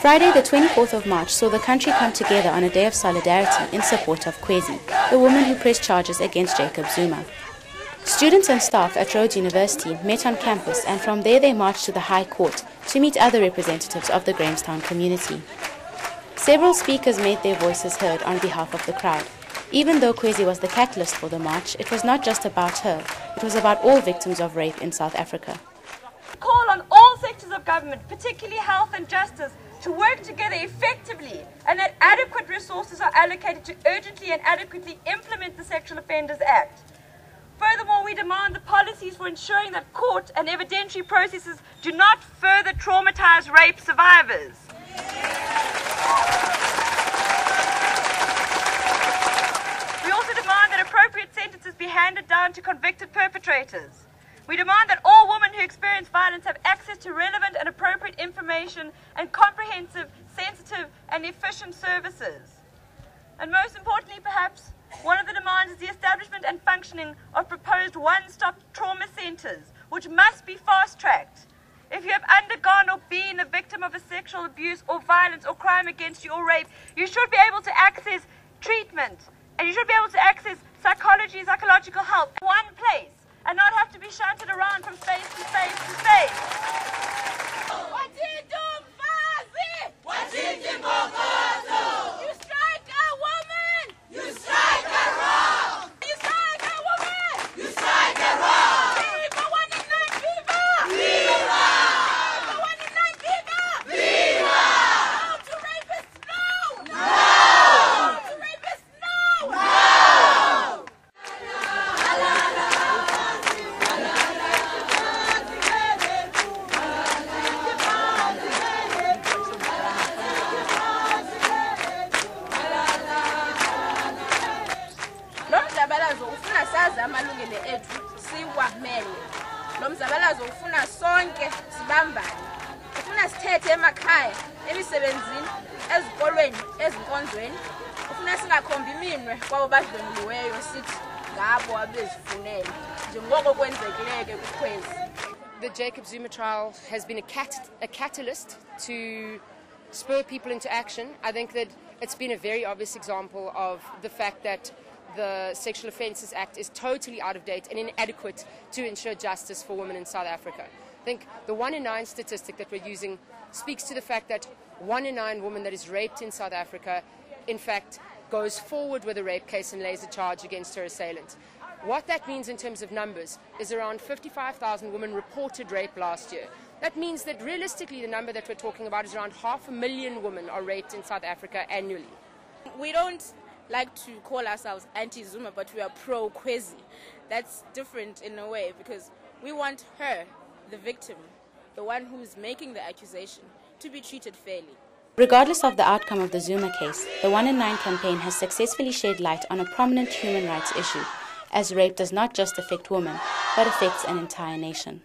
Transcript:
Friday the 24th of March saw the country come together on a day of solidarity in support of Khwezi, the woman who pressed charges against Jacob Zuma. Students and staff at Rhodes University met on campus, and from there they marched to the High Court to meet other representatives of the Grahamstown community. Several speakers made their voices heard on behalf of the crowd. Even though Khwezi was the catalyst for the march, it was not just about her, it was about all victims of rape in South Africa. Call on all sectors of government, particularly health and justice, to work together effectively and that adequate resources are allocated to urgently and adequately implement the Sexual Offenders Act. Furthermore, we demand the policies for ensuring that court and evidentiary processes do not further traumatize rape survivors. We also demand that appropriate sentences be handed down to convicted perpetrators. We demand that all women who experience violence have access to relevant and appropriate information and comprehensive, sensitive and efficient services. And most importantly, perhaps, one of the demands is the establishment and functioning of proposed one-stop trauma centres, which must be fast-tracked. If you have undergone or been a victim of a sexual abuse or violence or crime against you or rape, you should be able to access treatment and you should be able to access psychological help in one place and not have to be shunted around from space to space to space. What do you do, Khwezi? What do you do, Khwezi? You strike a woman! You strike her wrong! You strike a woman! You strike her wrong! Viva 119 Viva! Viva! Viva 119 Viva! Viva! No to rapists, no! No! To rapists, no! No! Ufuna sazi amalungelo ethu siwamele. Lo mzabalazo ufuna sonke sibambane. Ufuna sithethe emakhaya, emisebenzini, ezikolweni, ezinkonzweni. Ufuna singakhombi iminwe kwabo badlwenguliweyo sithi ngabo abezifunele njengoko kwenzekileke kuKhwezi. The Jacob Zuma Trial has been a catalyst to spur people into action. I think that it's been a very obvious example of the fact that the Sexual Offences Act is totally out of date and inadequate to ensure justice for women in South Africa. I think the 1 in 9 statistic that we're using speaks to the fact that 1 in 9 women that is raped in South Africa, in fact, goes forward with a rape case and lays a charge against her assailant. What that means in terms of numbers is around 55,000 women reported rape last year. That means that realistically the number that we're talking about is around 500,000 women are raped in South Africa annually. We don't like to call ourselves anti-Zuma, but we are pro-Khwezi. That's different in a way because we want her, the victim, the one who's making the accusation, to be treated fairly. Regardless of the outcome of the Zuma case, the 1 in 9 campaign has successfully shed light on a prominent human rights issue, as rape does not just affect women, but affects an entire nation.